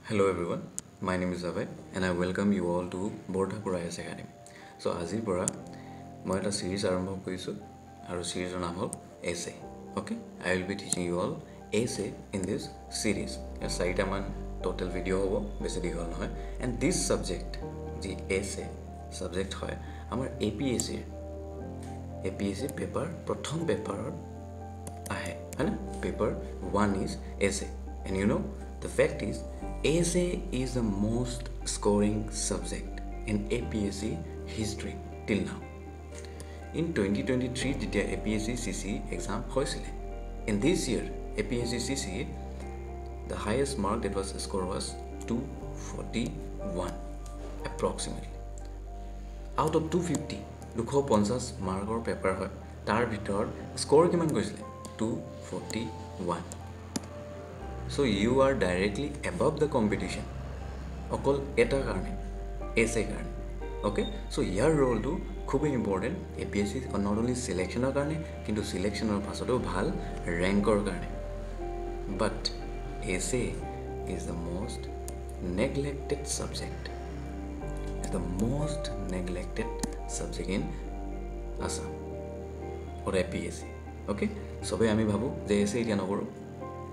Hello everyone, my name is Abhay and I welcome you all to Bordhapur IS Academy. So আজিৰ পৰা মই এটা series আৰম্ভ কৰিছোঁ আৰু series-ৰ নাম হ'ল essay. Okay, I will be teaching you all essay in this series. চাৰিটামান total video হ'ব, বেছি দীঘল নহয়. And this subject, যি essay subject হয়, আমাৰ APSC paper প্ৰথম পেপাৰত আহে, হয় না? Paper 1 is essay. And you know, the fact is, essay is the most scoring subject in APSC history till now. In 2023, যেতিয়া APSC CC exam হৈছিলে, in this year, APSC CC, the highest mark that was scored was 241, approximately. Out of 250, 250 marker paper হয়, তাৰ ভিতৰত score কিমান গৈছিলে? 241. So you are directly above the competition. অকল এটা কাৰণে essay কাৰণে. Okay, so ইয়াৰ ৰোলটো খুবেই ইম্পৰ্টেণ্ট APSC not only সিলেকশ্যনৰ কাৰণে কিন্তু সিলেকশ্যনৰ পাছতো ভাল ৰেংকৰ কাৰণে. But essay is the most neglected subject. It's the most neglected subject in Assam or APSC. Okay, সবে আমি ভাবো যে essay এতিয়া নকৰো.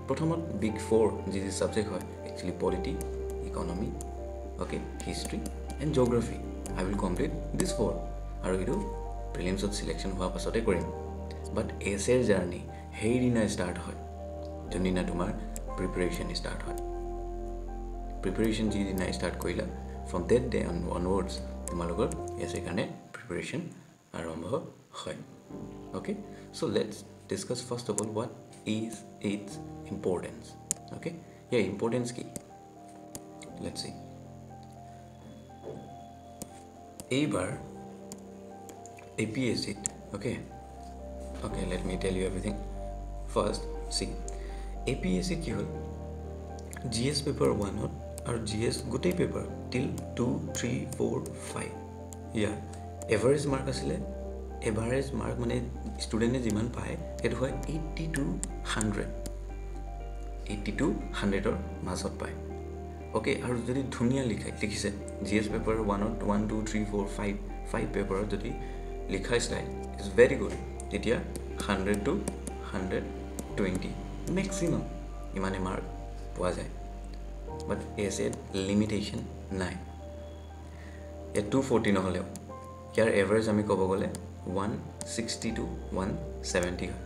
প্ৰথমত big 4 যি সাবজেক্ট হয় actually polity, economy, okay, history and geography. I will complete this 4 আৰু এটো প্ৰিলিমছত সিলেকশ্যন হোৱা পাছতে কৰিম. But essay journey হেই দিনা স্টাৰ্ট হয় যোনদিনা তোমাৰ প্ৰিপাৰেচন স্টাৰ্ট হয়. প্ৰিপাৰেচন যি দিনা স্টাৰ্ট কৰিলা from that day onwards তোমালোকৰ essay কাৰণে প্ৰিপাৰেচন আৰম্ভ হয়. Okay, so let's discuss first of all what is its importance. Okay, yeah, importance key. Let's see. Eibar APSC. Okay, let me tell you everything. First, see, APSC ki hol GS paper 1 or GS gutei paper till 2 3 4 5. Yeah, average mark asile. Average mark মানে স্টুডেন্টে যিমান পায় সেইটো হয় 80 to 100. 80 to 100 ৰ মাজত পায়. Okay, আৰু যদি ধুনিয়া লিখিছে জিএছ পেপাৰ 1 1 2 3 4 5 পেপাৰত যদি লিখা ষ্টাইল ইজ ভেৰি গুড, তেতিয়া 100 to 120 মেক্সিমাম ইমানে মাৰ্ক পোৱা যায়. বাট এছে লিমিটেশ্যন নাই. ইয়াত 240 নহ'লেও ইয়াৰ এভাৰেজ আমি ক'ব গ'লে 160 to 170 হয়.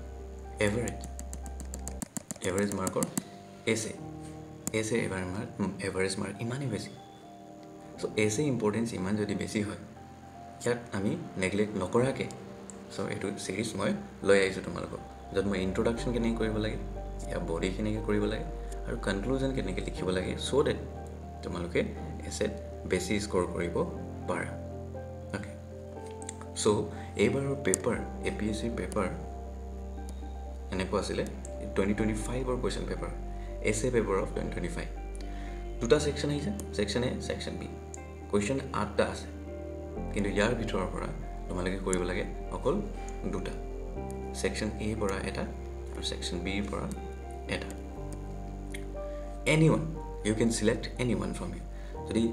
এভাৰেজ মাৰ্কৰ essay এভাৰেজ মাৰ্ক ইমানেই বেছি. চ' essay ইম্পৰ্টেঞ্চ ইমান যদি বেছি হয় ইয়াত আমি নেগলেক্ট নকৰাকৈ চ' এইটো ছিৰিজ মই লৈ আহিছোঁ তোমালোকক, য'ত মই ইণ্ট্ৰডাকশ্যন কেনেকৈ কৰিব লাগে, ইয়াৰ বডি কেনেকৈ কৰিব লাগে আৰু কনক্লুজন কেনেকৈ লিখিব লাগে, চ' ডেট তোমালোকে এছেত বেছি স্ক'ৰ কৰিব পাৰা. অ'কে, চ' এইবাৰৰ পেপাৰ APSC পেপাৰ এনেকুৱা আছিলে 2025ৰ question paper, essay paper of 2025. দুটা সেকশন আহিছে, section A, section B. Question 8টা আছে, কিন্তু ইয়াৰ ভিতৰৰ পৰা তোমালোকে কৰিব লাগে অকল দুটা. সেকশন A পৰা এটা আৰু সেকশন B পৰা এটা. Anyone, you can select anyone from here. যদি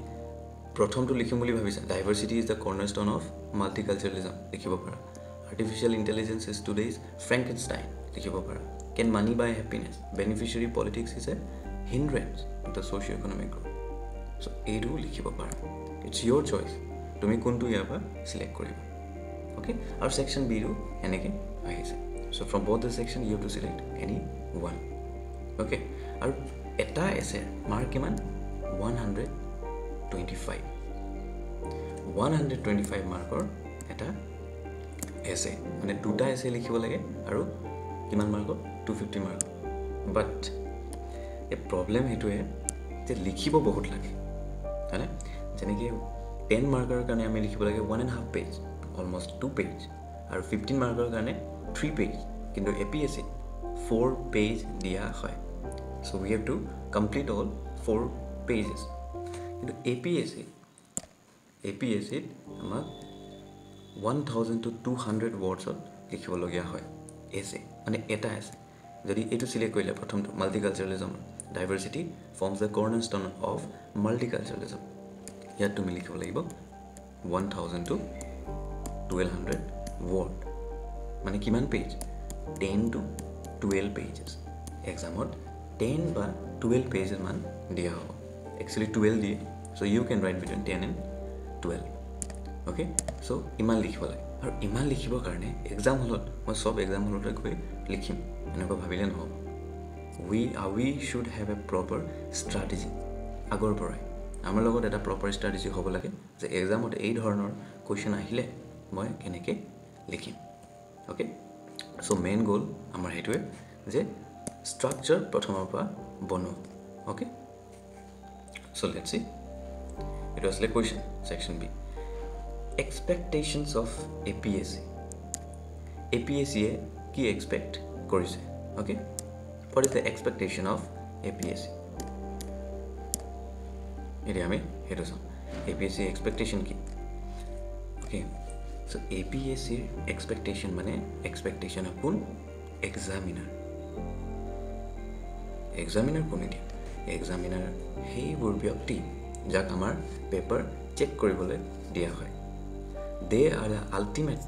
প্ৰথমটো লিখিম বুলি ভাবিছা, ডাইভাৰ্চিটি ইজ দ্য কৰ্নাৰষ্টোন অফ মাল্টিকালচাৰেলিজম লিখিব পাৰা. Artificial intelligence is today's Frankenstein লিখিব পাৰা. Can money buy happiness? Beneficiary politics is a hindrance to the socio-economic growth. So, এইটো লিখিব পাৰা. It's your choice. তুমি কোনটো ইয়াৰ পৰা select কৰিবা. Okay? আৰু section B টো এনেকৈ আহিছে. So, from both the section, you have to select any one. Okay? আৰু এটা essay mark কিমান? 125. 125 মাৰ্কৰ এটা essay. মানে দুটা essay লিখিব লাগে আৰু কিমান মাৰ্কৰ? 250 মাৰ্ক. বাট এই প্ৰব্লেম সেইটোৱে যে লিখিব বহুত লাগে, হয়নে? যেনেকৈ 10 মাৰ্কৰ কাৰণে আমি লিখিব লাগে 1.5 পেজ, অলমষ্ট 2 পেজ, আৰু 15 মাৰ্কৰ কাৰণে 3 পেজ, কিন্তু APSC 4 পেজ দিয়া হয়. So' we have to complete all 4 pages. কিন্তু APSCত আমাক 1000 to 200 ৱৰ্ডছত লিখিবলগীয়া হয় essay, মানে এটা আছে. যদি এইটো চিলেক্ট কৰিলে প্ৰথমটো মাল্টিকালচাৰেলিজম ডাইভাৰ্চিটি ফৰ্মছ দ্য কৰ্নাৰষ্টোন অফ মাল্টিকালচাৰেলিজম ইয়াত তুমি লিখিব লাগিব 1000 to 1200 ৱৰ্ড মানে কিমান পেজ 10 to 12 পেজেছ এক্সামত 10 বা 12 পেজেছ মান দিয়া হ'ব একচুৱেলি 12 দিয়ে so' you can write between 10 and 12 okay so' ইমান লিখিব লাগে আৰু ইমান লিখিবৰ কাৰণে এক্সাম হলত মই চব এক্সাম হলতে গৈ লিখিম এনেকুৱা ভাবিলে নহ'ব we should have a proper strategy আগৰ পৰাই আমাৰ লগত এটা প্ৰপাৰ ষ্ট্ৰেটেজি হ'ব লাগে যে এক্সামত এই ধৰণৰ কুৱেশ্যন আহিলে মই কেনেকৈ লিখিম অ'কে চ' মেইন গ'ল আমাৰ সেইটোৱে যে ষ্ট্ৰাকচাৰ প্ৰথমৰ পৰা বনোৱা অ'কে চ' লেটছ চি এইটো আছিলে কুৱেশ্যন ছেকশ্যন বি এক্সপেক্টেশ্যনছ অফ APSCয়ে কি এক্সপেক্ট কৰিছে okay what is the expectation of APSC এতিয়া আমি সেইটো চাওঁ APSC এক্সপেক্টেশ্যন কি অ'কে চ' APSCৰ এক্সপেক্টেশ্যন মানে এক্সপেক্টেশ্যন অফ কোন এক্সামিনাৰ কোন এতিয়া এক্সামিনাৰ সেইবোৰ ব্যক্তি যাক আমাৰ পেপাৰ চেক কৰিবলৈ দিয়া হয় they are the ultimate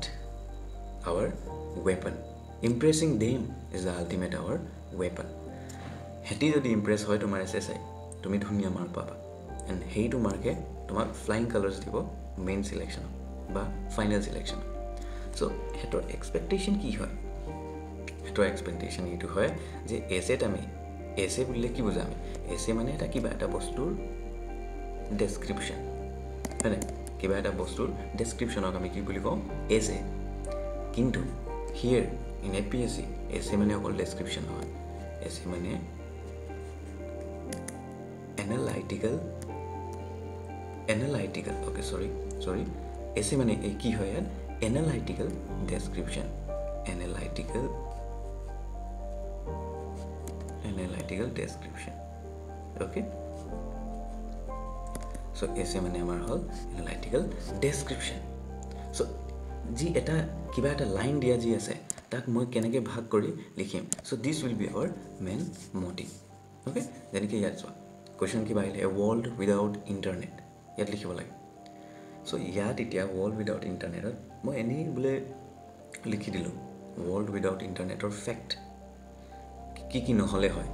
our weapon impressing them is the ultimate our weapon সিহঁতি যদি ইমপ্ৰেছ হয় তোমাৰ SSI তুমি ধুনীয়া মাৰ্ক পাবা এণ্ড সেইটো মাৰ্কে তোমাক ফ্লাইং কালাৰ্ছ দিব মেইন চিলেকশ্যনত বা ফাইনেল চিলেকশ্যনত চ' সিহঁতৰ এক্সপেক্টেশ্যন কি হয় সিহঁতৰ এক্সপেক্টেশ্যন এইটো হয় যে এছেত আমি এছে বুলিলে কি বুজা আমি এছে মানে এটা কিবা এটা বস্তুৰ ডেছক্ৰিপশ্যন হয়নে কিবা এটা বস্তুৰ ডেছক্ৰিপশ্যনক আমি কি বুলি কওঁ এছে কিন্তু হিয়েৰ ইন APSC এছে মানে অকল ডেছক্ৰিপশ্যন নহয় এছে মানে এনালাইটিকেল অ'কে চৰি এছে মানে এই কি হয় ইয়াত analytical description analytical description okay so' এছে মানে আমাৰ হ'ল এনালাইটিকেল ডেছক্ৰিপশ্যন চ' যি এটা কিবা এটা লাইন দিয়া যি আছে তাক মই কেনেকৈ ভাগ কৰি লিখিম so' this will be our main motive okay যেনেকৈ ইয়াত চোৱা কুৱেশ্যন কিবা আহিলে এ ৱৰ্ল্ড উইদাউট ইণ্টাৰনেট ইয়াত লিখিব লাগে চ' ইয়াত এতিয়া ৱৰ্ল্ড উইদাউট ইণ্টাৰনেটত মই এনেই বোলে লিখি দিলোঁ ৱৰ্ল্ড উইদাউট ইণ্টাৰনেটৰ ফেক্ট কি নহ'লে হয়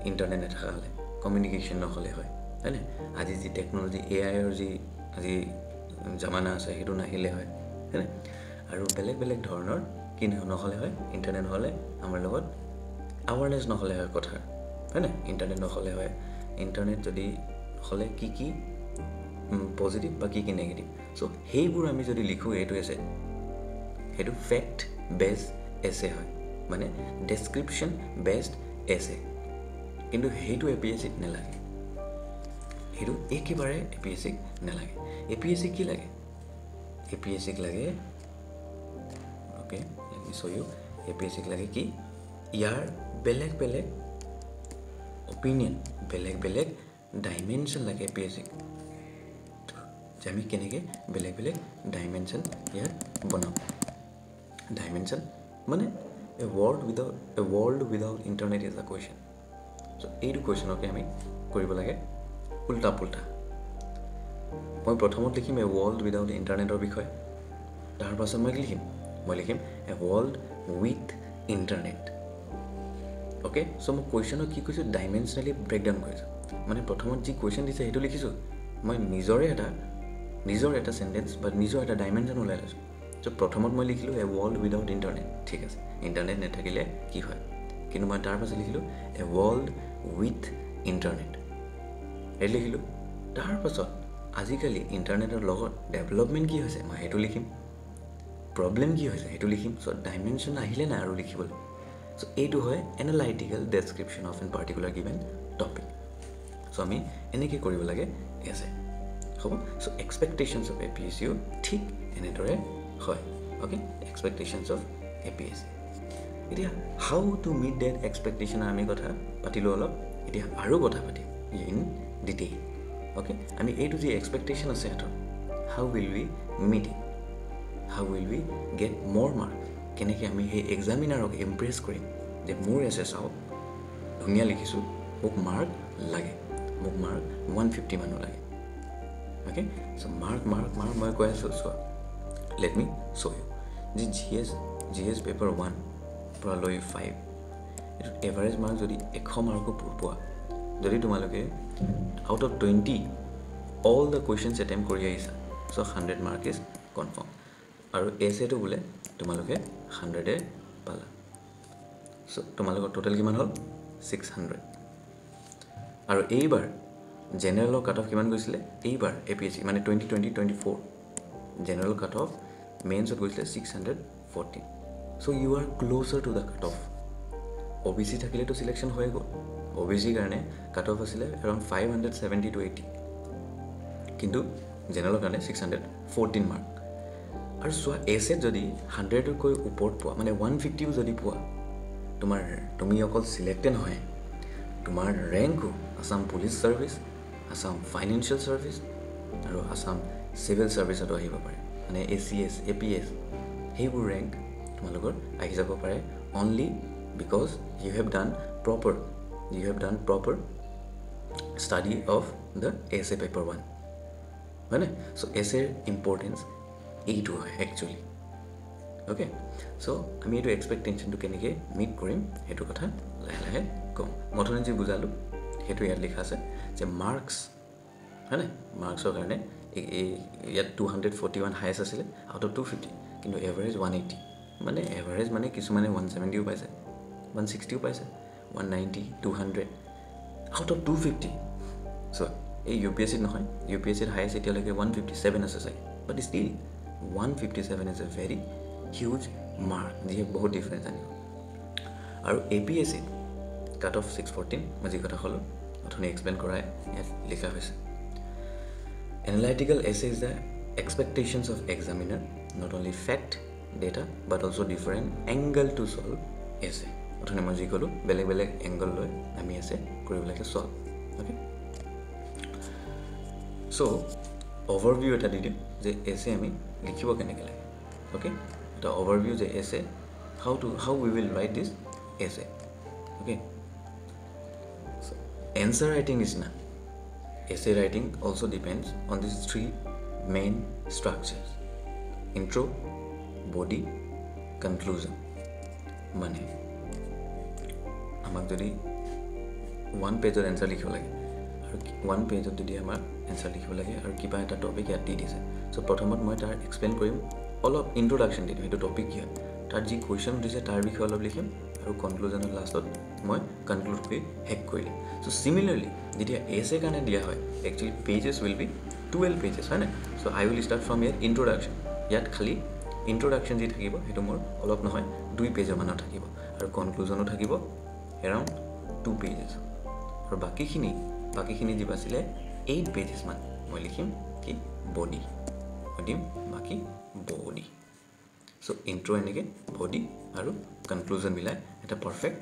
ইণ্টাৰনেট নাথাকা হ'লে কমিউনিকেশ্যন নহ'লে হয় হয়নে আজি যি টেকন'লজি AIৰ যি আজি জামানা আছে সেইটো নাহিলে হয় হয়নে আৰু বেলেগ ধৰণৰ কি নহ'লে হয় ইণ্টাৰনেট নহ'লে আমাৰ লগত আৱাৰনেছ নহ'লে হয় কথাৰ হয়নে ইণ্টাৰনেট নহ'লে হয় ইণ্টাৰনেট যদি হ'লে কি পজিটিভ বা কি নেগেটিভ চ' সেইবোৰ আমি যদি লিখোঁ এইটো এছে সেইটো ফেক্ট বেছড এছে হয় মানে ডেছক্ৰিপশ্যন বেছড এছে কিন্তু সেইটো APSCত নালাগে সেইটো একেবাৰে APSCক নালাগে APSCক কি লাগে APSCক লাগে অ'কে APSCক লাগে কি ইয়াৰ বেলেগ অপিনিয়ন বেলেগ ডাইমেনশ্যন লাগে APSCক যে আমি কেনেকৈ বেলেগ ডাইমেনশ্যন ইয়াত বনাওঁ ডাইমেনশ্যন মানে a world without internet is a question so' এইটো কুৱেশ্যনকে আমি কৰিব লাগে উল্টা পুল্টা মই প্ৰথমত লিখিম এ ৱৰ্ল্ড উইদাউট ইণ্টাৰনেটৰ বিষয়ে তাৰ পাছত মই লিখিম a world with internet okay so' মই কুৱেশ্যনক কি কৈছোঁ ডাইমেনশ্যনেলি ব্ৰেকডাউন কৰিছোঁ মানে প্ৰথমত যি কুৱেশ্যন দিছে সেইটো লিখিছোঁ মই নিজৰ এটা চেণ্টেঞ্চ বা নিজৰ এটা ডাইমেনশ্যন ওলাই লৈছোঁ চ' প্ৰথমত মই লিখিলোঁ এ ৱৰ্ল্ড উইদাউট ইণ্টাৰনেট ঠিক আছে ইণ্টাৰনেট নাথাকিলে কি হয় কিন্তু মই তাৰ পাছত লিখিলোঁ এ ৱৰ্ল্ড উইথ ইণ্টাৰনেট এই লিখিলোঁ তাৰ পাছত আজিকালি ইণ্টাৰনেটৰ লগত ডেভেলপমেণ্ট কি হৈছে মই সেইটো লিখিম প্ৰব্লেম কি হৈছে সেইটো লিখিম চ' ডাইমেনশ্যন আহিলে নাই আৰু লিখিবলৈ চ' এইটো হয় analytical description of an particular given topic so' আমি এনেকৈ কৰিব লাগে এছে হ'ব চ' এক্সপেক্টেশ্যনছ অফ APSCও ঠিক এনেদৰে হয় অ'কে এক্সপেক্টেশ্যনছ অফ APSC এতিয়া how to meet that expectation আমি কথা পাতিলোঁ অলপ এতিয়া আৰু কথা পাতিম ইন ডিটেইল অ'কে আমি এইটো যি এক্সপেক্টেশ্যন আছে সিহঁতৰ how will we meet it how will we get more mark কেনেকৈ আমি সেই এক্সামিনাৰক ইমপ্ৰেছ কৰিম যে মোৰ এছে চাওক ধুনীয়া লিখিছোঁ মোক মাৰ্ক লাগে মোক মাৰ্ক 150 মানুহ লাগে অ'কে চ' মাৰ্ক মই কৈ আছোঁ চোৱা লেট মি শ্ব' ইউ যে GS পেপাৰ 1 পৰা লৈ 5 এইটো এভাৰেজ মাৰ্ক যদি 100 মাৰ্কো পোৱা যদি তোমালোকে out of 20 all the questions attempt কৰি আহিছা চ' 100 মাৰ্ক ইজ কনফাৰ্ম আৰু এছেটো বোলে তোমালোকে 100 পালা চ' তোমালোকৰ টোটেল কিমান হ'ল 600 আৰু এইবাৰ জেনেৰেলৰ কাট অফ কিমান গৈছিলে এইবাৰ APSC মানে 2020-24 জেনেৰেল কাট অফ মেইনছত গৈছিলে 614 so' you are closer to the cut off OBC থাকিলেতো চিলেকশ্যন হৈ গ'ল OBC কাৰণে কাট অফ আছিলে এৰাউণ্ড 570 to 80 কিন্তু জেনেৰেলৰ কাৰণে 614 মাৰ্ক আৰু চোৱা এছেত যদি 100তকৈ ওপৰত পোৱা মানে 150ও যদি পোৱা তুমি অকল চিলেক্টে নহয় তোমাৰ ৰেংকো Assam Police Service Assam Financial Service আৰু আসাম চিভিল ছাৰ্ভিচতো আহিব পাৰে মানে ACS APS সেইবোৰ ৰেংক তোমালোকৰ আহি যাব পাৰে only because you have done proper study of the essay paper 1 হয়নে চ' এছেৰ ইম্পৰ্টেঞ্চ এইটো হয় একচুৱেলি অ'কে চ' আমি এইটো এক্সপেক্টেশ্যনটো কেনেকৈ মিট কৰিম সেইটো কথা লাহে লাহে কম মথনি যি বুজালোঁ সেইটো ইয়াত লিখা আছে যে মাৰ্কছ হয়নে মাৰ্কছৰ কাৰণে ইয়াত 241 হায়েষ্ট আছিলে আউট অফ 250 কিন্তু এভাৰেজ 180 মানে এভাৰেজ মানে কিছুমানে 170ও পাইছে 160ও পাইছে 190 200 আউট অফ 250 চ' এই UPSCত নহয় UPSCত হায়েষ্ট এতিয়ালৈকে 157 আছে চাগে but still 157 is a very huge mark যিয়ে বহুত ডিফাৰেঞ্চ আনিব আৰু APSCত কাট অফ 614 মই যি কথা ক'লোঁ অথনি এক্সপ্লেইন কৰাই ইয়াত লিখা হৈছে Analytical essay is the expectations of examiner, not only fact, data, but also different angle to solve essay. অথনি মই যি ক'লোঁ বেলেগ এংগল লৈ আমি essay কৰিব লাগে solve. Okay? So, overview এটা দি দিম যে essay আমি লিখিব কেনেকৈ লাগে. Okay? এটা overview যে essay, how we will write this essay. Okay? So, answer writing is not. Essay writing also depends on these three main structures: intro, body, conclusion. মানে আমাক যদি 1 পেজৰ এনসাৰ লিখিব লাগে আৰু 1 পেজত যদি আমাৰ এনসাৰ লিখিব লাগে আৰু কিবা এটা টপিক ইয়াত দি দিছে চ' প্ৰথমত মই তাৰ এক্সপ্লেইন কৰিম অলপ ইন্ট্ৰডাকশ্যন দিম এইটো টপিক কি হয় তাৰ যি কুৱেশ্যন দিছে তাৰ বিষয়ে অলপ লিখিম আৰু কনক্লুজনৰ লাষ্টত মই কনক্লুড কৰি শেষ কৰি দিম চ' চিমিলাৰলি যেতিয়া এছে কাৰণে দিয়া হয় actually pages will be 12 pages হয় নাই so' I will start from ইয়াৰ ইন্ট্ৰডাকশ্যন ইয়াত খালি ইন্ট্ৰডাকশ্যন যি থাকিব সেইটো মোৰ অলপ নহয় 2 পেজৰ মানৰ থাকিব আৰু কনক্লুজনো থাকিব এৰাউণ্ড 2 পেজেছ আৰু বাকীখিনি যি আছিলে 8 পেজেছ মান মই লিখিম কি বডি মই দিম বাকী বডি চ' ইন্ট্ৰ এনেকৈ বডি আৰু কনক্লুজন মিলাই এটা পাৰফেক্ট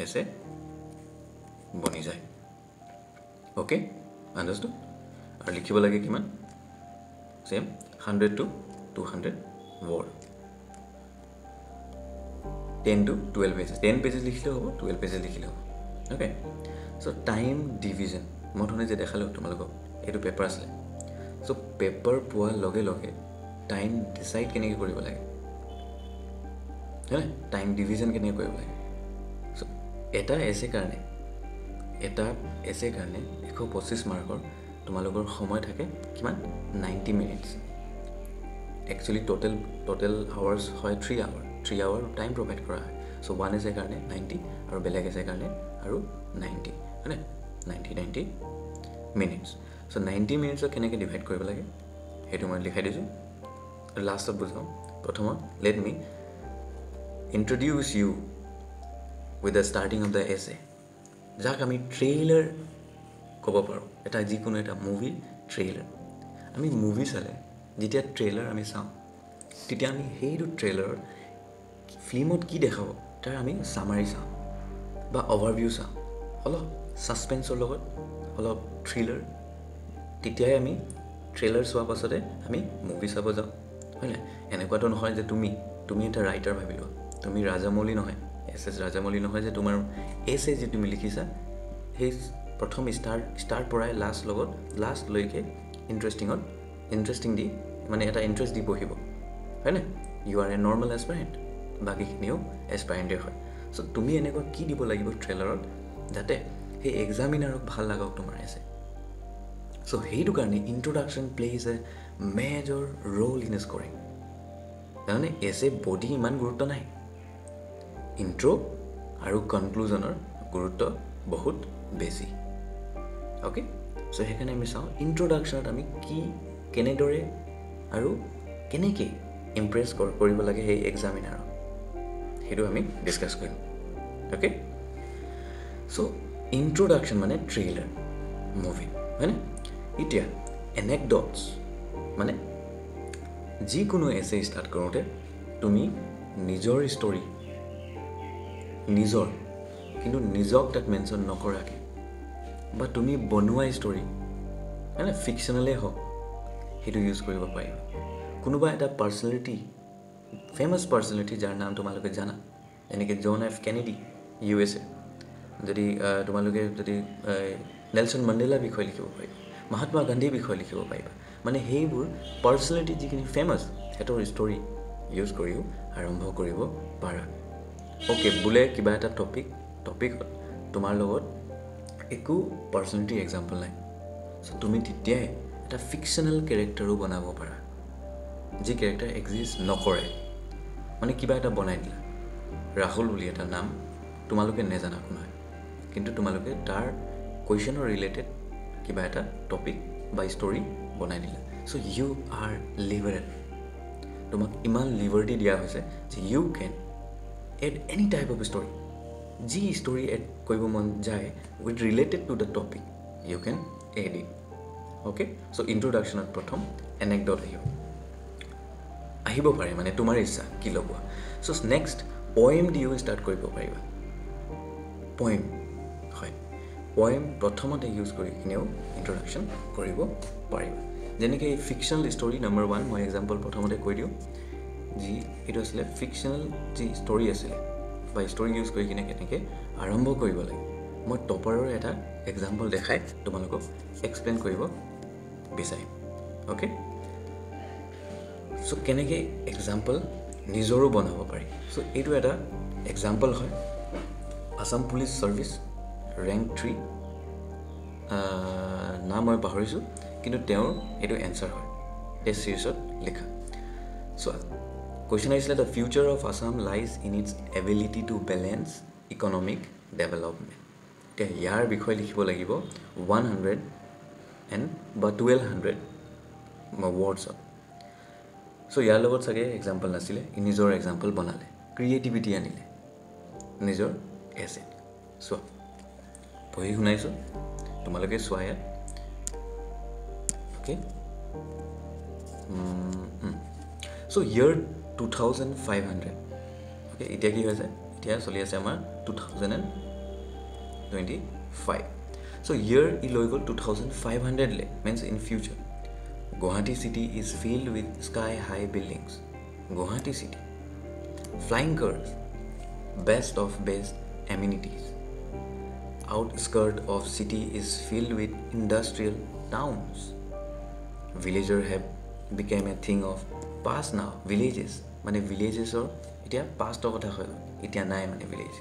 এছে বনি যায় অ'কে আণ্ডাৰষ্টুড আৰু লিখিব লাগে কিমান same 100 to 200 word 10 to 12 pages 10 pages লিখিলেও হ'ব 12 পেজেছ লিখিলেও হ'ব অ'কে চ' টাইম ডিভিজন মই ধৰণে যে দেখালোঁ তোমালোকক এইটো পেপাৰ আছিলে চ' পেপাৰ পোৱাৰ লগে লগে টাইম ডিচাইড কেনেকৈ কৰিব লাগে হয় টাইম ডিভিজন কেনেকৈ কৰিব লাগে চ' এটা এছে কাৰণে 125 মাৰ্কৰ তোমালোকৰ সময় থাকে কিমান 90 মিনিটছ একচুৱেলি টোটেল আৱাৰ্ছ হয় 3 আৱাৰ টাইম প্ৰভাইড কৰা হয় চ' 1 এছে কাৰণে 90 আৰু বেলেগ এছে কাৰণে আৰু 90 হয়নে 90 মিনিটছ চ' 90 মিনিটছক কেনেকৈ ডিভাইড কৰিব লাগে সেইটো মই লিখাই দিছোঁ লাষ্টত বুজাওঁ প্ৰথমত let me introduce you with the starting of the essay যাক আমি ট্ৰেইলাৰ ক'ব পাৰোঁ এটা যিকোনো এটা মুভি ট্ৰেইলাৰ আমি মুভি চালে যেতিয়া ট্ৰেইলাৰ আমি চাওঁ তেতিয়া আমি সেইটো ট্ৰেইলাৰৰ ফিল্মত কি দেখাব তাৰ আমি চামাৰি চাওঁ বা অভাৰভিউ চাওঁ অলপ ছাছপেন্সৰ লগত অলপ থ্ৰিলাৰ তেতিয়াই আমি ট্ৰেইলাৰ চোৱাৰ পাছতে আমি মুভি চাব যাওঁ হয় নাই এনেকুৱাতো নহয় যে তুমি এটা ৰাইটাৰ ভাবি লোৱা তুমি ৰাজামৌলি নহয় এছ এছ ৰাজামৌলি নহয় যে তোমাৰ এছ এ যে তুমি লিখিছা সেই প্ৰথম ষ্টাৰ্ট পৰাই লাষ্টলৈকে ইণ্টাৰেষ্টিং দি মানে এটা ইণ্টাৰেষ্ট দি পঢ়িব হয়নে ইউ আৰ এ নৰ্মেল এছপাৰেণ্ট বাকীখিনিও এছপাৰেণ্টে হয় চ' তুমি এনেকুৱা কি দিব লাগিব ট্ৰেইলাৰত যাতে সেই এক্সামিনাৰক ভাল লাগক তোমাৰ এছে চ' সেইটো কাৰণে introduction plays a major role in scoring তাৰমানে এছে বডি ইমান গুৰুত্ব নাই ইণ্ট্ৰ' আৰু কনক্লুজনৰ গুৰুত্ব বহুত বেছি অ'কে চ' সেইকাৰণে আমি চাওঁ ইণ্ট্ৰডাকশ্যনত আমি কি কেনেদৰে আৰু কেনেকৈ ইমপ্ৰেছ কৰিব লাগে সেই এক্সামিনাৰক সেইটো আমি ডিছকাছ কৰিম অ'কে চ' ইণ্ট্ৰডাকশ্যন মানে ট্ৰেইলাৰ মুভি হয়নে এতিয়া এনেকডটছ মানে যিকোনো এছে ষ্টাৰ্ট কৰোঁতে তুমি নিজৰ ষ্টৰি কিন্তু নিজক তাত মেনশ্যন নকৰাকৈ বা তুমি বনোৱা ষ্টৰি মানে ফিকশ্যনেলেই হওক সেইটো ইউজ কৰিব পাৰিবা কোনোবা এটা পাৰ্চনেলিটি ফেমাছ পাৰ্চনেলিটি যাৰ নাম তোমালোকে জানা যেনেকৈ জন এফ কেনেডি USA যদি তোমালোকে যদি নেলছন মাণ্ডেলাৰ বিষয়ে লিখিব পাৰিবা মহাত্মা গান্ধীৰ বিষয়ে লিখিব পাৰিবা মানে সেইবোৰ পাৰ্চনেলিটি যিখিনি ফেমাছ সিহঁতৰ ষ্টৰি ইউজ কৰিও আৰম্ভ কৰিব পাৰা অ'কে বোলে কিবা এটা টপিকত তোমাৰ লগত একো পাৰ্চনেলিটি এক্সাম্পল নাই চ' তুমি তেতিয়াই এটা ফিকশ্যনেল কেৰেক্টাৰো বনাব পাৰা যি কেৰেক্টাৰ এক্সিষ্ট নকৰে মানে কিবা এটা বনাই দিলা ৰাহুল বুলি এটা নাম তোমালোকে নেজানা কোন হয় কিন্তু তোমালোকে তাৰ কুৱেশ্যনৰ ৰিলেটেড কিবা এটা টপিক বা ষ্টৰি বনাই দিলা চ' ইউ আৰ লিবাৰেল তোমাক ইমান লিবাৰ্টি দিয়া হৈছে যে you can add any type of story যি ষ্টৰি এড কৰিব মন যায় with related to the topic you can add it okay so' ইণ্ট্ৰডাকশ্যনত প্ৰথম এনেকডট আহিব পাৰে মানে তোমাৰ ইচ্ছা কি লগোৱা চ' নেক্সট পয়েম দিও ষ্টাৰ্ট কৰিব পাৰিবা পয়েম হয় পয়েম প্ৰথমতে ইউজ কৰি কিনেও ইণ্ট্ৰডাকশ্যন কৰিব পাৰিবা যেনেকৈ ফিকশ্যনেল ষ্টৰি নম্বৰ 1 মই এক্সাম্পল প্ৰথমতে কৈ দিওঁ যি এইটো আছিলে ফিকশ্যনেল যি ষ্টৰি আছিলে বা ষ্টৰি ইউজ কৰি কিনে কেনেকৈ আৰম্ভ কৰিব লাগে মই টপাৰৰ এটা এক্সাম্পল দেখাই তোমালোকক এক্সপ্লেইন কৰিব বিচাৰিম অ'কে চ' কেনেকৈ এক্সাম্পল নিজৰো বনাব পাৰি চ' এইটো এটা এক্সাম্পল হয় আছাম পুলিচ ছাৰ্ভিচ ৰেংক 3 নাম মই পাহৰিছোঁ কিন্তু তেওঁৰ এইটো এনচাৰ হয় টেষ্ট চিৰিজত লিখা চ' কুৱেশ্যন আহিছিলে the future of Assam lies in its ability to balance economic development এতিয়া ইয়াৰ বিষয়ে লিখিব লাগিব 100 বা 1200 ৱৰ্ডছত চ' ইয়াৰ লগত চাগে এক্সাম্পল নাছিলে নিজৰ এক্সাম্পল বনালে ক্ৰিয়েটিভিটি আনিলে নিজৰ এছে চোৱা পঢ়ি শুনাইছোঁ তোমালোকে চোৱা ইয়াত অ'কে চ' ইয়াৰ 2500 অ'কে এতিয়া কি হৈছে এতিয়া চলি আছে আমাৰ 2025 চ' ইয়াৰ ই লৈ গ'ল 2500 লে means in future Guwahati city is filled with sky-high buildings. Guwahati city. Flying cars. Best of best amenities. Outskirt of city is filled with industrial towns. Villager have become a thing of past now. Villages. Mane villages or itia past of kotha hoy. Itia nai mane village.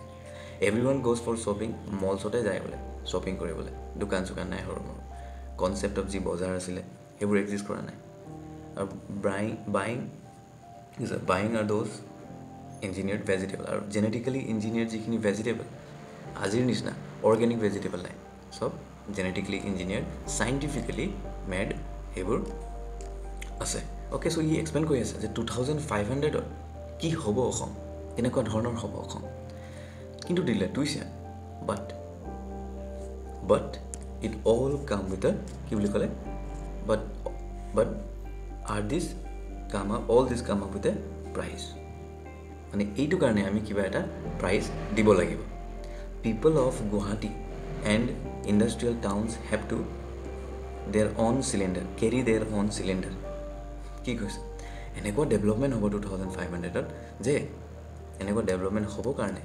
Everyone goes for shopping. Malls ote jay bole. Shopping kore bole. Dukan sukan nai hor. Concept of ji bazar asile. এইবোৰ exist কৰা নাই আৰু buying R those ইঞ্জিনিয়াৰ্ড vegetable আৰু genetically ইঞ্জিনিয়াৰ্ড যিখিনি vegetable আজিৰ নিচিনা organic vegetable নাই চব জেনেটিকেলি ইঞ্জিনিয়াৰ্ড চাইণ্টিফিকেলি মেড এইবোৰ আছে অ'কে চ' ই এক্সপ্লেইন কৰি আছে যে 2500ত কি হ'ব অসম কেনেকুৱা ধৰণৰ হ'ব অসম কিন্তু দিলে টুইছে but it all come with কি বুলি ক'লে but all this come up with a price মানে এইটো কাৰণে আমি কিবা এটা প্ৰাইজ দিব লাগিব people of Guwahati and industrial towns have to carry their own cylinder কি কৈছে এনেকুৱা ডেভেলপমেণ্ট হ'ব 2500ত যে এনেকুৱা ডেভেলপমেণ্ট হ'ব কাৰণে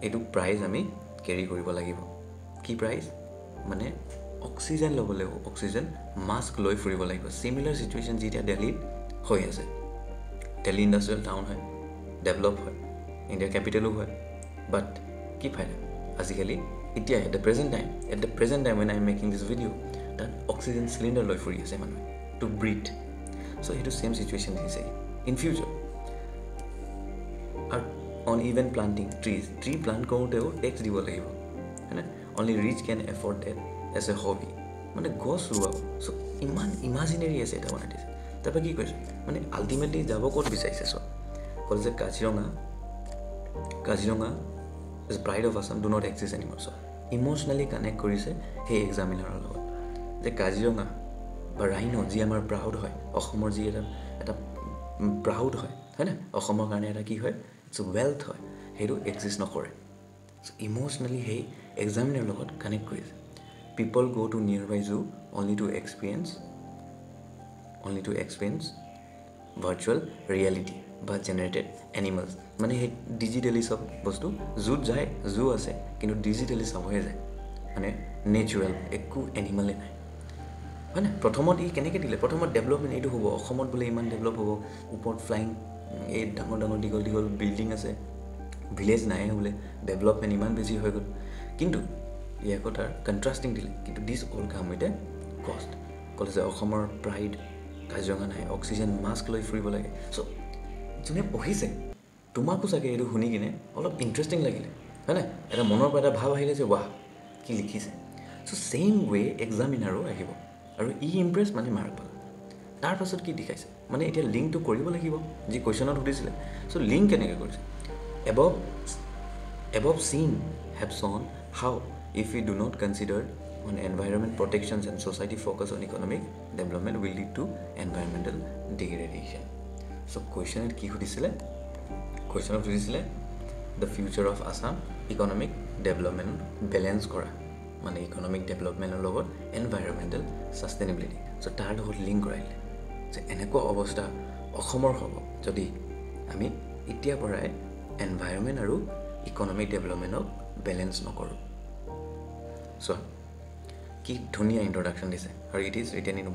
এইটো প্ৰাইজ আমি কেৰি কৰিব লাগিব কি প্ৰাইজ মানে অক্সিজেন ল'ব লাগিব অক্সিজেন মাস্ক লৈ ফুৰিব লাগিব সিমিলাৰ সিচুৱেশ্যন যেতিয়া দিল্লীত হৈ আছে দিল্লী ইণ্ডাষ্ট্ৰিয়েল টাউন হয় ডেভেলপ হয় ইণ্ডিয়াৰ কেপিটেলো হয় বাট কি ফাইদা আজিকালি এতিয়া at the present time when I am making this video তাত অক্সিজেন চিলিণ্ডাৰ লৈ ফুৰি আছে মানুহে টু ব্ৰিথ চ' সেইটো ছেম চিটুৱেশ্যন দিছে ইন ফিউচাৰ আৰু on even planting tree plant কৰোঁতেও টেক্স দিব লাগিব হয়নে only rich can afford that as a hobby মানে গছ ৰোৱাব চ' ইমান ইমাজিনেৰী আছে এটা বনাই দিছে তাৰপৰা কি কৈছে মানে আল্টিমেটলি যাব ক'ত বিচাৰিছে চ' ক'লে যে Kaziranga is pride of Assam do not exist anymore so' emotionally connect কৰিছে সেই এক্সামিনাৰৰ লগত যে কাজিৰঙা বা ৰাইন' যি আমাৰ প্ৰাউড হয় অসমৰ যি এটা প্ৰাউড হয় নে অসমৰ কাৰণে এটা কি হয় ইটছ ৱেল্থ হয় সেইটো এক্সিষ্ট নকৰে চ' ইম'চনেলি সেই এক্সামিনাৰ লগত কানেক্ট কৰিছে পিপল go to nearby zoo only to experience virtual reality বা জেনেৰেটেড এনিমেলছ মানে সেই ডিজিটেলি চব বস্তু জুত যায় জু আছে কিন্তু ডিজিটেলি চাবহে যায় মানে নেচাৰেল একো এনিমেলে নাই হয় না প্ৰথমত ই কেনেকৈ দিলে প্ৰথমত ডেভেলপমেণ্ট এইটো হ'ব অসমত বোলে ইমান ডেভেলপ হ'ব ওপৰত ফ্লাইং এই ডাঙৰ দীঘল বিল্ডিং আছে ভিলেজ নাই বোলে ডেভেলপমেণ্ট ইমান বেছি হৈ গ'ল কিন্তু ইয়াকো তাৰ কণ্ট্ৰাষ্টিং দিলে কিন্তু দিছ অল কাম উইথ এ কষ্ট ক'লে যে অসমৰ প্ৰাইড কাজিৰঙা নাই অক্সিজেন মাস্ক লৈ ফুৰিব লাগে চ' যোনে পঢ়িছে তোমাকো চাগে এইটো শুনি কিনে অলপ ইণ্টাৰেষ্টিং লাগিলে হয় নাই এটা মনৰ পৰা এটা ভাৱ আহিলে যে ৱাহ কি লিখিছে চ' ছেইম ৱে এক্সামিনাৰো আহিব আৰু ই ইম্প্ৰেছ মানে মাৰ্ক পালে তাৰপাছত কি দেখাইছে মানে এতিয়া লিংকটো কৰিব লাগিব যি কুৱেশ্যনত সুধিছিলে চ' লিংক কেনেকৈ কৰিছে above seen have shown how if we do not consider on environment protections and society focus on economic development will lead to environmental degradation so question ki khudisile the future of Assam economic development balance kora mane economic development logot environmental sustainability so tar logot link koraile je eneko obostha অসমৰ হ'ব যদি আমি ইতিয়া পৰাই environment আৰু economic ডেভেলপমেণ্টক balance নকৰোঁ চ' কি ধুনীয়া ইণ্ট্ৰডাকশ্যন দিছে আৰু it is written in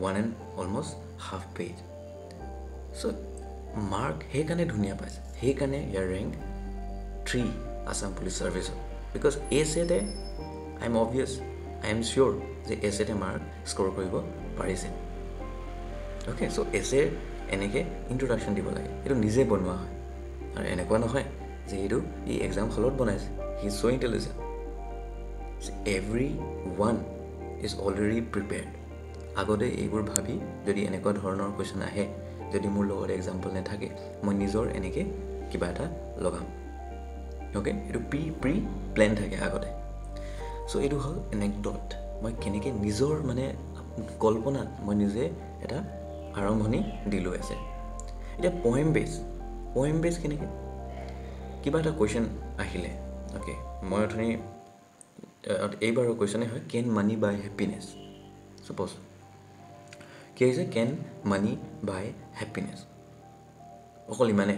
one and almost half page so' mark সেইকাৰণে ধুনীয়া পাইছে সেইকাৰণে ইয়াৰ ৰেংক 3 আছাম পুলিচ ছাৰ্ভিচত বিকজ এছেতে আই এম চিয়'ৰ যে এছেতে মাৰ্ক স্ক'ৰ কৰিব পাৰিছে অ'কে চ' এছে এনেকৈ ইণ্ট্ৰডাকশ্যন দিব লাগে এইটো নিজে বনোৱা হয় আৰু এনেকুৱা নহয় যে এইটো ই এক্সাম হলত বনাইছে he is so' intelligent every one is already prepared আগতে এইবোৰ ভাবি যদি এনেকুৱা ধৰণৰ কুৱেশ্যন আহে যদি মোৰ লগত এক্সাম্পল নাথাকে মই নিজৰ এনেকৈ কিবা এটা লগাম অ'কে এইটো প্ৰি প্লেন থাকে আগতে চ' এইটো হ'ল এনেকডট মই কেনেকৈ নিজৰ মানে কল্পনাত মই নিজে এটা আৰম্ভণি দিলোঁ আছে এতিয়া পয়েম বেছ কেনেকৈ কিবা এটা কুৱেশ্যন আহিলে অ'কে মই অথনি এইবাৰৰ কুৱেশ্যনে হয় কেন মানি বাই হেপিনেছ চাপ'জ কি হৈছে কেন মানি বাই হেপিনেছ অকল ইমানে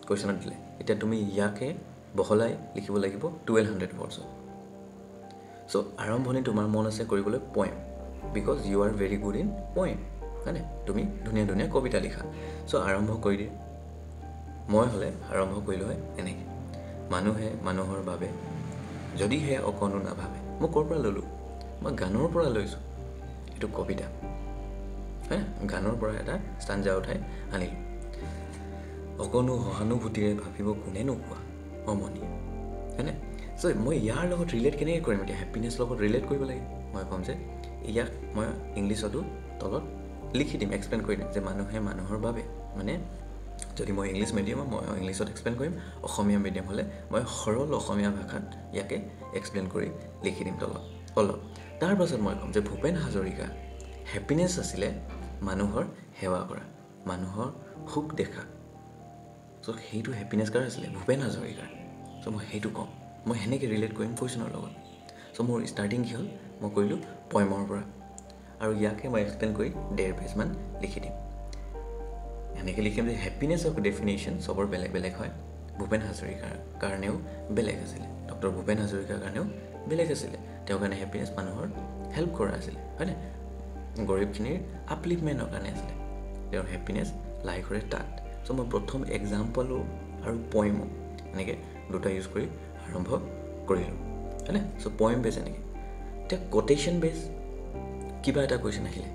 কুৱেশ্যনত দিলে এতিয়া তুমি ইয়াকে বহলাই লিখিব লাগিব 1200 words চ' আৰম্ভণি তোমাৰ মন আছে কৰিবলৈ poem because you are very good in poem হয়নে তুমি ধুনীয়া ধুনীয়া কবিতা লিখা চ' আৰম্ভ কৰি দিয়ে মই হ'লে আৰম্ভ কৰিলোঁ হয় এনেকৈ মানুহে মানুহৰ বাবে যদিহে অকণো নাভাবে মই ক'ৰ পৰা ল'লোঁ মই গানৰ পৰা লৈছোঁ এইটো কবিতা হয় গানৰ পৰা এটা ষ্টাঞ্জা উঠাই আনিলোঁ অকণো সহানুভূতিৰে ভাবিব কোনেনো কোৱা অমনি হয়নে চ' মই ইয়াৰ লগত ৰিলেট কেনেকৈ কৰিম এতিয়া হেপিনেছ লগত ৰিলেট কৰিব লাগে মই ক'ম যে ইয়াক মই ইংলিছতো তলত লিখি দিম এক্সপ্লেইন কৰি দিম যে মানুহে মানুহৰ বাবে মানে যদি মই ইংলিছ মিডিয়ামত মই ইংলিছত এক্সপ্লেইন কৰিম অসমীয়া মিডিয়াম হ'লে মই সৰল অসমীয়া ভাষাত ইয়াকে এক্সপ্লেইন কৰি লিখি দিম তলত অলপ তাৰপাছত মই ক'ম যে ভূপেন হাজৰিকা হেপিনেছ আছিলে মানুহৰ সেৱা কৰা মানুহৰ সুখ দেখা চ' সেইটো হেপিনেছ কাৰ আছিলে ভূপেন হাজৰিকাৰ চ' মই সেইটো ক'ম মই সেনেকৈ ৰিলেট কৰিম কুৱেশ্যনৰ লগত চ' মোৰ ষ্টাৰ্টিং কি হ'ল মই কৰিলোঁ পয়েমৰ পৰা আৰু ইয়াকে মই এক্সপ্লেইন কৰি 1.5 পেজমান লিখি দিম এনেকৈ লিখিম যে হেপিনেছ অফ ডেফিনেশ্যন চবৰ বেলেগ বেলেগ হয় ভূপেন হাজৰিকাৰ কাৰণেও বেলেগ আছিলে ডক্টৰ ভূপেন হাজৰিকাৰ কাৰণেও বেলেগ আছিলে তেওঁৰ কাৰণে হেপিনেছ মানুহৰ হেল্প কৰা আছিলে হয়নে গৰীবখিনিৰ আপলিফমেণ্টৰ কাৰণে আছিলে তেওঁৰ হেপিনেছ লাই কৰে তাত চ' মই প্ৰথম এক্সাম্পলো আৰু পইমো এনেকৈ দুটা ইউজ কৰি আৰম্ভ কৰিলোঁ হয়নে চ' পইম বেছ এনেকৈ এতিয়া কোটেশ্যন বেছ কিবা এটা কুৱেশ্যন আহিলে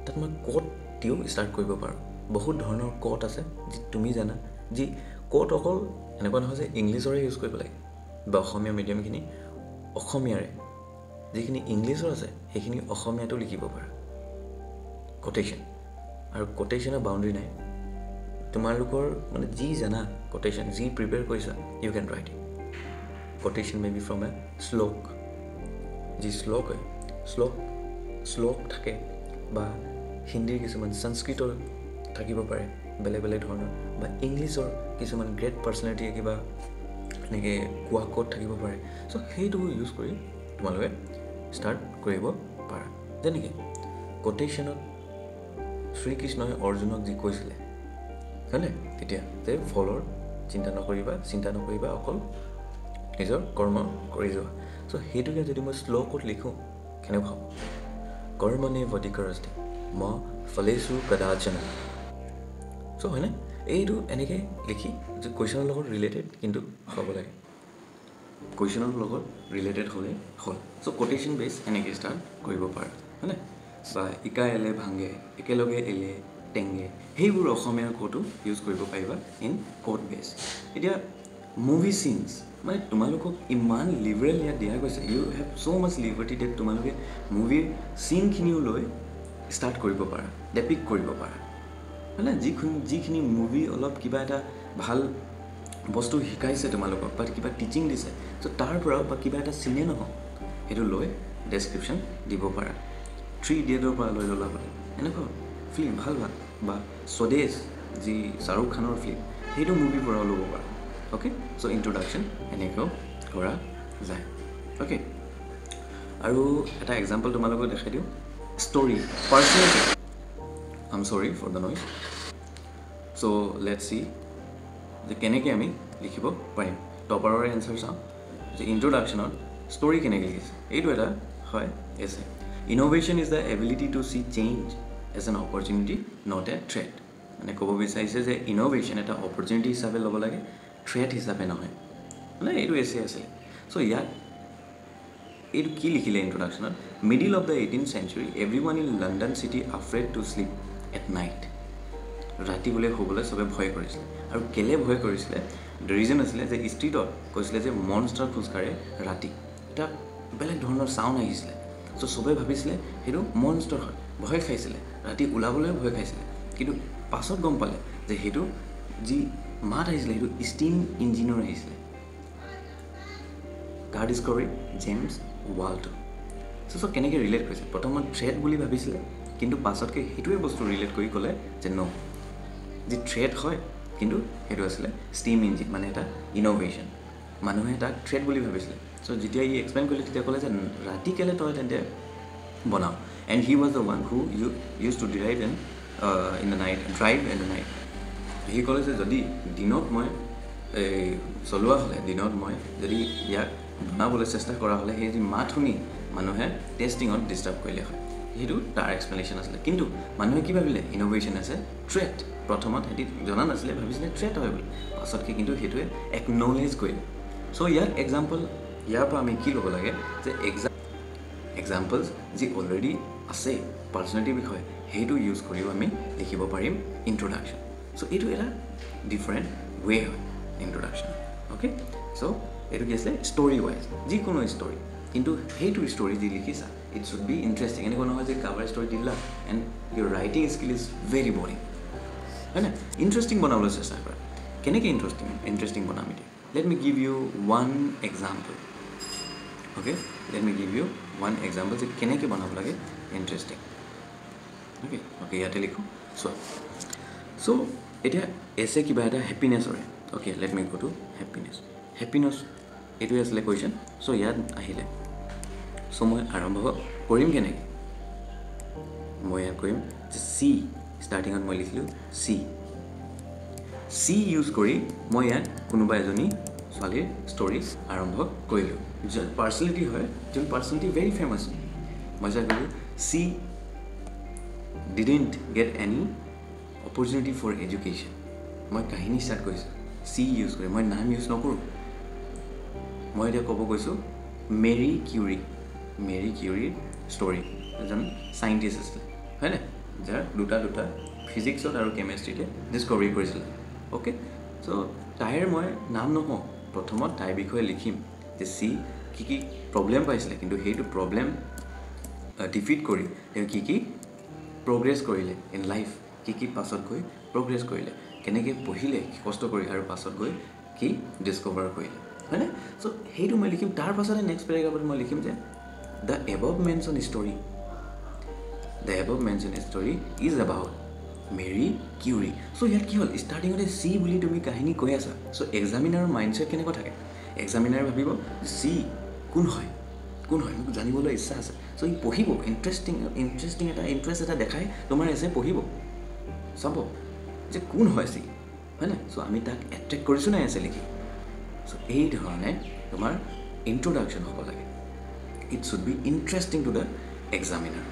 তাত মই ক'ত দিও ষ্টাৰ্ট কৰিব পাৰোঁ বহুত ধৰণৰ ক'ত আছে যি তুমি জানা যি ক'ত অকল এনেকুৱা নহয় যে ইংলিছৰে ইউজ কৰিব লাগে বা অসমীয়া মিডিয়ামখিনি অসমীয়াৰে যিখিনি ইংলিছৰ আছে সেইখিনি অসমীয়াটো লিখিব পাৰা কোটেশ্যন আৰু কোটেশ্যনৰ বাউণ্ডেৰী নাই তোমালোকৰ মানে যি জানা কোটেশ্যন যি প্ৰিপেয়াৰ কৰিছা you can write it quotation may be from a শ্লোক যি শ্লোক হয় শ্লোক থাকে বা হিন্দীৰ কিছুমান সংস্কৃতৰ থাকিব পাৰে বেলেগ বেলেগ ধৰণৰ বা ইংলিছৰ কিছুমান গ্ৰেট পাৰ্চনেলিটিয়ে কিবা এনেকৈ কোৱা ক'ত থাকিব পাৰে চ' সেইটো ইউজ কৰি তোমালোকে ষ্টাৰ্ট কৰিব পাৰা যেনেকৈ কোটেশ্যনত শ্ৰীকৃষ্ণই অৰ্জুনক যি কৈছিলে হয়নে তেতিয়া যে ফলৰ চিন্তা নকৰিবা অকল নিজৰ কৰ্ম কৰি যোৱা চ' সেইটোকে যদি মই শ্লোকত লিখোঁ কেনেকুৱা হ'ব কৰ্মণে বধিকৰস্তি ম ফলেষু কদাচন চ' হয়নে এইটো এনেকৈ লিখি যে কুৱেশ্যনৰ লগত ৰিলেটেড কিন্তু হ'ব লাগে কুৱেশ্যনৰ লগত ৰিলেটেড হ'লে হ'ল চ' কোটেশ্যন বেছ এনেকৈ ষ্টাৰ্ট কৰিব পাৰা হয়নে বা ইকা এলে ভাঙে একেলগে এলে টেঙে সেইবোৰ অসমীয়া ক'তো ইউজ কৰিব পাৰিবা ইন কোড বেছ এতিয়া মুভি চিনছ মানে তোমালোকক ইমান লিবাৰেল ইয়াত দিয়া গৈছে you have so' much liberty that তোমালোকে মুভিৰ চিনখিনিও লৈ ষ্টাৰ্ট কৰিব পাৰা ডেপিক কৰিব পাৰা হয়নে যিখিনি মুভি অলপ কিবা এটা ভাল বস্তু শিকাইছে তোমালোকক বা কিবা টিচিং দিছে চ' তাৰ পৰাও বা কিবা এটা চিনে নহওক সেইটো লৈ ডেছক্ৰিপশ্যন দিব পাৰা 3 ইডিয়টৰ পৰা লৈ ল'লা বোলে এনেকুৱা ফিল্ম ভাল বা স্বদেশ যি শ্বাহৰুখ খানৰ ফিল্ম সেইটো মুভিৰ পৰাও ল'ব পাৰা অ'কে চ' ইণ্ট্ৰডাকশ্যন এনেকৈও কৰা যায় অ'কে আৰু এটা এক্সাম্পল তোমালোকক দেখাই দিওঁ story personality I am sorry for the noise so' let's see যে কেনেকৈ আমি লিখিব পাৰিম টপাৰৰ এনচাৰ চাওঁ যে ইণ্ট্ৰডাকশ্যনত ষ্টৰি কেনেকৈ লিখিছে এইটো এটা হয় এছে innovation is the ability to see change as an opportunity not a threat মানে ক'ব বিচাৰিছে যে ইন'ভেশ্যন এটা অপৰচুনিটি হিচাপে ল'ব লাগে থ্ৰেট হিচাপে নহয় মানে এইটো এছে আছিলে চ' ইয়াত এইটো কি লিখিলে ইণ্ট্ৰডাকশ্যনত middle of the 18th century everyone in London city afraid to sleep at night ৰাতি বোলে শুবলৈ চবে ভয় কৰিছিলে আৰু কেলে ভয় কৰিছিলে দ্য ৰিজন আছিলে যে ষ্ট্ৰীটত কৈছিলে যে মনষ্টাৰ খোজকাঢ়ে ৰাতি এটা বেলেগ ধৰণৰ চাউণ্ড আহিছিলে চ' চবে ভাবিছিলে সেইটো মনষ্টাৰ হয় ভয় খাইছিলে ৰাতি ওলাবলৈ ভয় খাইছিলে কিন্তু পাছত গম পালে যে সেইটো যি মাত আহিছিলে সেইটো ষ্টিম ইঞ্জিনৰ আহিছিলে কাৰ ডিস্কভাৰী জেমছ ৱাল্টন চ' কেনেকৈ ৰিলেট কৰিছে প্ৰথমত থ্ৰেট বুলি ভাবিছিলে কিন্তু পাছতকৈ সেইটোৱে বস্তু ৰিলেট কৰি ক'লে যে ন যি থ্ৰেট হয় কিন্তু সেইটো আছিলে ষ্টিম ইঞ্জিন মানে এটা ইন'ভেশ্যন মানুহে তাক থ্ৰেট বুলি ভাবিছিলে চ' যেতিয়া ই এক্সপ্লেইন কৰিলে তেতিয়া ক'লে যে ৰাতি কেলে তই তেন্তে বনাওঁ and he was the one who used to drive in the night সি ক'লে যে যদি দিনত মই চলোৱা হ'লে দিনত মই যদি ইয়াক বনাবলৈ চেষ্টা কৰা হ'লে সেই যি মাত শুনি মানুহে টেষ্টিঙত ডিষ্টাৰ্ব কৰিলে হয় সেইটো তাৰ এক্সপ্লেনেশ্যন আছিলে কিন্তু মানুহে কি ভাবিলে ইন'ভেশ্যন আছে থ্ৰেট প্ৰথমত সিহঁতি জনা নাছিলে ভাবিছিলে থ্ৰেট হয় বুলি পাছতকৈ কিন্তু সেইটোৱে একনলেজ কৰিলে চ' ইয়াত এক্সাম্পল ইয়াৰ পৰা আমি কি ল'ব লাগে যে এক্সাম্পলছ যি অলৰেডি আছে পাৰ্চনেলিটিৰ বিষয়ে সেইটো ইউজ কৰিও আমি লিখিব পাৰিম ইণ্ট্ৰডাকশ্যন চ' এইটো এটা ডিফাৰেণ্ট ৱে হয় ইণ্ট্ৰডাকশ্যন অ'কে চ' এইটো কি আছিলে ষ্টৰি ৱাইজ যিকোনো ষ্টৰি কিন্তু সেইটো ষ্টৰি যি লিখিছা ইট শুড বি ইণ্টাৰেষ্টিং এনেকুৱা নহয় যে কাভাৰ ষ্টৰি দিলা and your writing skill is very boring হয় না ইণ্টাৰেষ্টিং বনাবলৈ চেষ্টা কৰা কেনেকৈ ইণ্টাৰেষ্টিং বনাম এতিয়া let me give you one example okay let me give you one example যে কেনেকৈ বনাব লাগে ইণ্টাৰেষ্টিং অ'কে ইয়াতে লিখোঁ চোৱা চ' এতিয়া এছে কিবা এটা হেপিনেছৰে okay let me go to happiness এইটোৱে আছিলে কুৱেশ্যন চ' ইয়াত আহিলে চ' মই আৰম্ভ কৰিম কেনেকৈ মই ইয়াত কৰিম যে চি ষ্টাৰ্টিঙত মই লিখিলোঁ চি চি ইউজ কৰি মই ইয়াত কোনোবা এজনী ছোৱালীৰ ষ্টৰী আৰম্ভ কৰিলোঁ পাৰ্চনেলিটি হয় যোন পাৰ্চনেলিটি ভেৰি ফেমাছ মই যা ক'লোঁ she didn't get any opportunity for education মই কাহিনী ষ্টাৰ্ট কৰিছোঁ চি ইউজ কৰি মই নাম ইউজ নকৰোঁ মই এতিয়া ক'ব গৈছোঁ মেৰী কিউৰীৰ ষ্টৰী এজন চাইণ্টিষ্ট আছিলে হয়নে যাৰ দুটা ফিজিক্সত আৰু কেমেষ্ট্ৰিতে ডিছকভাৰী কৰিছিলে অ'কে চ' তাইৰ মই নাম নকওঁ প্ৰথমত তাইৰ বিষয়ে লিখিম যে চি কি প্ৰব্লেম পাইছিলে কিন্তু সেইটো প্ৰব্লেম ডিফিট কৰি তেওঁ কি প্ৰগ্ৰেছ কৰিলে ইন লাইফ কি পাছত গৈ প্ৰগ্ৰেছ কৰিলে কেনেকৈ পঢ়িলে কষ্ট কৰি আৰু পাছত গৈ কি ডিছকভাৰ কৰিলে হয়নে চ' সেইটো মই লিখিম তাৰ পাছতে নেক্সট পেৰাগ্ৰাফত মই লিখিম যে the above mention story is about Marie Curie so' ইয়াত কি হ'ল ষ্টাৰ্টিঙতে চি বুলি তুমি কাহিনী কৈ আছা চ' এক্সামিনাৰৰ মাইণ্ডছেট কেনেকুৱা থাকে এক্সামিনাৰে ভাবিব চি কোন হয় মোক জানিবলৈ ইচ্ছা আছে চ' ই পঢ়িব ইণ্টাৰেষ্ট এটা দেখাই তোমাৰ এছে পঢ়িব চাব যে কোন হয় চি হয়নে চ' আমি তাক এট্ৰেক্ট কৰিছোঁ নাই এছে লিখি চ' এই ধৰণে তোমাৰ ইণ্ট্ৰডাকশ্যন হ'ব লাগে it should be interesting to the examiner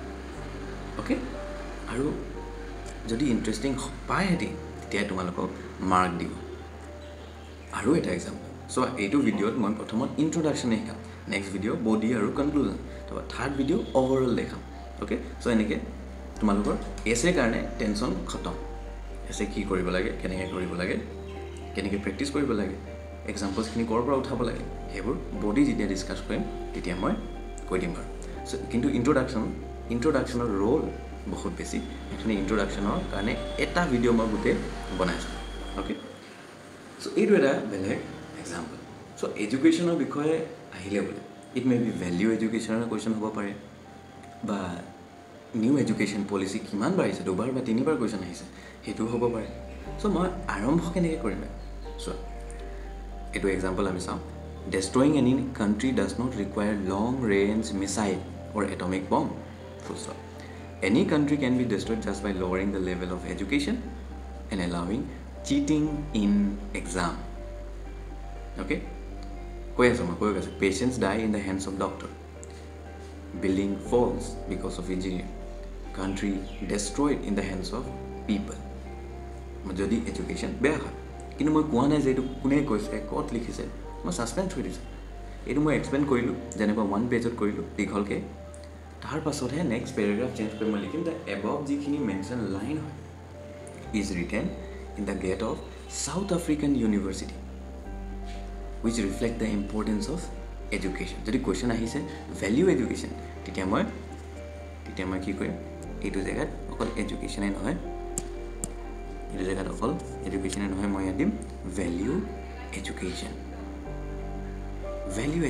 okay আৰু যদি ইণ্টাৰেষ্টিং পায়হেঁতি তেতিয়া তোমালোকক মাৰ্ক দিব আৰু এটা এক্সাম্পল চ' এইটো ভিডিঅ'ত মই প্ৰথমত ইণ্ট্ৰডাকশ্যনে শিকাম নেক্সট ভিডিঅ' বডি আৰু কনক্লুজন তাৰপৰা থাৰ্ড ভিডিঅ' অভাৰঅল দেখাম অ'কে চ' এনেকৈ তোমালোকৰ এছে কাৰণে টেনশ্যন খতম এছে কি কৰিব লাগে কেনেকৈ কৰিব লাগে কেনেকৈ প্ৰেক্টিছ কৰিব লাগে এক্সাম্পলছখিনি ক'ৰ পৰা উঠাব লাগে সেইবোৰ বডি যেতিয়া ডিছকাছ কৰিম তেতিয়া মই কৈ দিম বাৰু চ' কিন্তু ইণ্ট্ৰডাকশ্যনৰ ৰ'ল বহুত বেছি সেইখিনি ইণ্ট্ৰডাকশ্যনৰ কাৰণে এটা ভিডিঅ' মই গোটেই বনাইছোঁ অ'কে চ' এইটো এটা বেলেগ এক্সাম্পল চ' এডুকেশ্যনৰ বিষয়ে আহিলে বোলে ইট মে বি ভেলিউ এডুকেশ্যনৰ কুৱেশ্যন হ'ব পাৰে বা নিউ এডুকেশ্যন পলিচি কিমান বাঢ়িছে 2বাৰ বা 3বাৰ কুৱেশ্যন আহিছে সেইটোও হ'ব পাৰে চ' মই আৰম্ভ কেনেকৈ কৰিম চ' এইটো এক্সাম্পল আমি চাওঁ destroying any country does not require long range missile or atomic bomb full stop Any country can be destroyed just by lowering the level of education and allowing cheating in exam. Okay? Patients die in the hands of doctor. Building falls because of engineering. Country destroyed in the hands of people. Majority education beya hai. Kintu moi koa nai je etu kune koise kot likhise. Moi suspense hoi dise. Etu moi explain korilu jeneba 1 page ot korilu dikholke তাৰ পাছতহে next paragraph change কৰি মই লিখিম the above যিখিনি mention line হয় is written in the gate of South African university which reflect the importance of education যদি question আহিছে value education তেতিয়া মই কি কৰিম এইটো জেগাত অকল এডুকেশ্যনে নহয় মই ইয়াত দিম ভেলিউ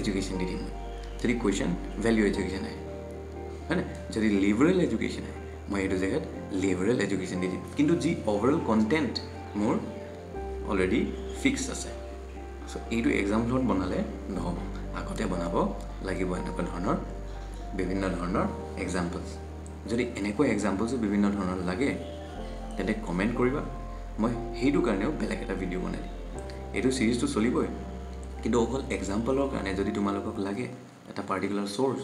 এডুকেশ্যন দি দিম যদি কুৱেশ্যন ভেলিউ এডুকেশ্যন আহে হয় না যদি লিবাৰেল এডুকেশ্যন আহে মই এইটো জেগাত লিবাৰেল এডুকেশ্যন দি দিম কিন্তু যি অভাৰঅল কণ্টেণ্ট মোৰ অলৰেডি ফিক্সড আছে চ' এইটো এক্সাম্পলত বনালে নহ'ব আগতে বনাব লাগিব এনেকুৱা ধৰণৰ বিভিন্ন ধৰণৰ এক্সাম্পলছ যদি এনেকুৱা এক্সাম্পলছো বিভিন্ন ধৰণৰ লাগে তেন্তে কমেণ্ট কৰিবা মই সেইটো কাৰণেও বেলেগ এটা ভিডিঅ' বনাই দিম এইটো ছিৰিজটো চলিবই কিন্তু অকল এক্সাম্পলৰ কাৰণে যদি তোমালোকক লাগে এটা পাৰ্টিকুলাৰ চ'ৰ্চ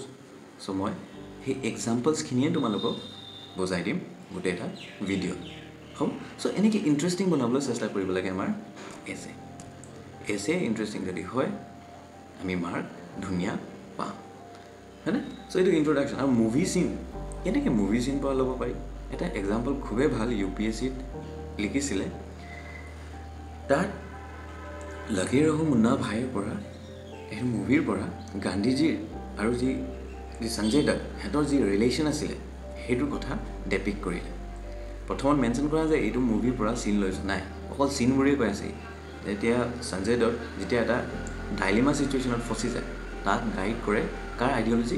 চ' মই সেই এক্সাম্পলছখিনিয়ে তোমালোকক বুজাই দিম গোটেই এটা ভিডিঅ' হ'ব চ' এনেকৈ ইণ্টাৰেষ্টিং বনাবলৈ চেষ্টা কৰিব লাগে আমাৰ এছে ইণ্টাৰেষ্টিং যদি হয় আমি মাৰ্ক ধুনীয়া পাম হয়নে চ' এইটো ইণ্ট্ৰডাকশ্যন আৰু মুভি চিন কেনেকৈ মুভি চিন পৰা ল'ব পাৰি এটা এক্সাম্পল খুবেই ভাল UPSCত লিখিছিলে তাত লগে ৰহো মুন্না ভাইৰ পৰা এই মুভিৰ পৰা গান্ধীজীৰ আৰু যি সঞ্জয় দত্ত সিহঁতৰ যি ৰিলেশ্যন আছিলে সেইটোৰ কথা ডেপিক্ট কৰিলে প্ৰথমত মেনশ্যন কৰা যে এইটো মুভিৰ পৰা চিন লৈছোঁ নাই অকল চিনবোৰেই কৈ আছে যেতিয়া সঞ্জয় দত্ত যেতিয়া এটা ডাইলেমা ছিটুৱেশ্যনত ফচি যায় তাক গাইড কৰে কাৰ আইডিঅ'লজি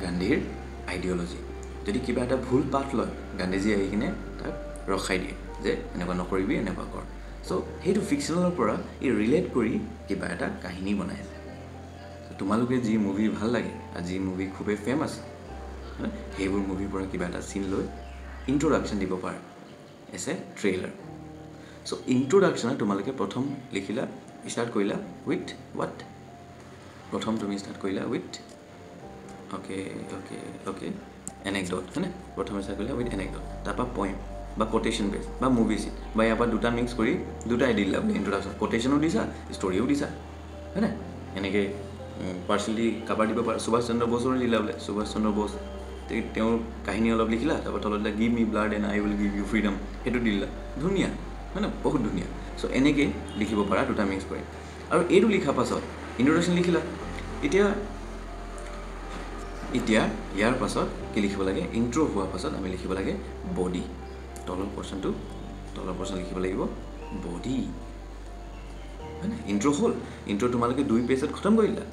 গান্ধীৰ আইডিঅ'লজি যদি কিবা এটা ভুল পাঠ লয় গান্ধীজী আহি কিনে তাক ৰখাই দিয়ে যে এনেকুৱা নকৰিবি এনেকুৱা কৰ চ' সেইটো ফিকশ্যনৰ পৰা ই ৰিলেট কৰি কিবা এটা কাহিনী বনাই আছে তোমালোকে যি মুভি ভাল লাগে আৰু যি মুভি খুবেই ফেমাছ সেইবোৰ মুভিৰ পৰা কিবা এটা চিন লৈ ইণ্ট্ৰডাকশ্যন দিব পাৰে এজ এ ট্ৰেইলাৰ সো ইন্ট্ৰোডাকশ্যনত তোমালোকে প্ৰথম লিখিলা ষ্টাৰ্ট কৰিলা উইথ হোৱাট প্ৰথম তুমি ষ্টাৰ্ট কৰিলা উইথ অ'কে এনেকডট হয়নে প্ৰথমে ষ্টাৰ্ট কৰিলা উইথ এনেকডট তাৰপৰা পইম বা কোটেশ্যন বেছ বা মুভি চিট বা ইয়াৰ পৰা দুটা মিক্স কৰি দুটাই দিলা বোলে ইন্ট্ৰোডাকশ্যন কোটেশ্যনো দিছা ষ্টৰিও দিছা হয়নে এনেকৈ পাৰ্চনেলি কাৰোবাৰ দিব পাৰা সুভাষ চন্দ্ৰ বসুৰে দিলা বোলে সুভাষ চন্দ্ৰ বস তেওঁৰ কাহিনী অলপ লিখিলা তাৰপৰা তলত দিলা give me blood and I will give you freedom সেইটো দিলা ধুনীয়া হয় না বহুত ধুনীয়া চ' এনেকৈ লিখিব পাৰা দুটা মিক্স কৰি আৰু এইটো লিখাৰ পাছত ইন্ট্ৰডাকশ্যন লিখিলা এতিয়া ইয়াৰ পাছত কি লিখিব লাগে ইণ্ট্ৰ' হোৱাৰ পাছত আমি লিখিব লাগে বডি তলৰ পৰ্চন লিখিব লাগিব বডি হয় না ইণ্ট্ৰ' হ'ল ইণ্ট্ৰ' তোমালোকে 2 পেজত খতম কৰি দিলা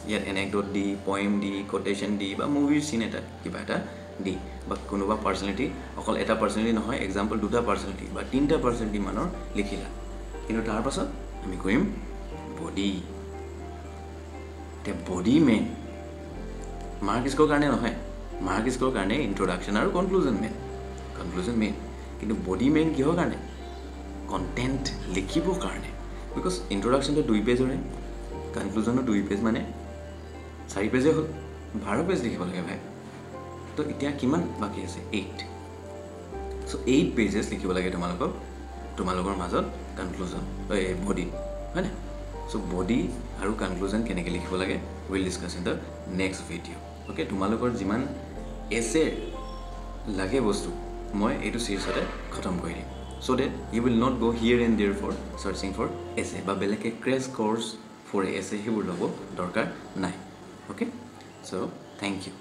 ইয়াত এনেকডট দি পইম দি কোটেশ্যন দি বা মুভিৰ চিন এটা কিবা এটা দি বা কোনোবা পাৰ্চনেলিটি অকল এটা পাৰ্চনেলিটি নহয় এক্সাম্পল দুটা পাৰ্চনেলিটি বা 3টা পাৰ্চনেলিটি মানৰ লিখিলা কিন্তু তাৰ পাছত আমি কৰিম বডি তে বডি মেইন মাৰ্ক স্ক'ৰ কাৰণে নহয় মাৰ্ক স্ক'ৰ কাৰণে ইন্ট্ৰডাকশ্যন আৰু কনক্লুজন মেইন কিন্তু বডি মেইন কিহৰ কাৰণে কণ্টেণ্ট লিখিবৰ কাৰণে বিকজ ইন্ট্ৰডাকশ্যনটো 2 পেজৰে কনক্লুজনো 2 পেজ মানে 4 পেজে হ'ল 12 পেজ লিখিব লাগে ভাই তো এতিয়া কিমান বাকী আছে 8 চ' 8 পেজেছ লিখিব লাগে তোমালোকৰ মাজত কনক্লুজন বডি হয় নাই চ' বডি আৰু কনক্লুজন কেনেকৈ লিখিব লাগে will discuss in the next video' okay তোমালোকৰ যিমান এছে লাগে বস্তু মই এইটো চিৰিজতে খতম কৰি দিম so' that you will not go' here and there for searching for essay বা বেলেগে ক্ৰেছ কৰ্চ ফৰ এছে সেইবোৰ ল'ব দৰকাৰ নাই অ'কে চ' থেংক ইউ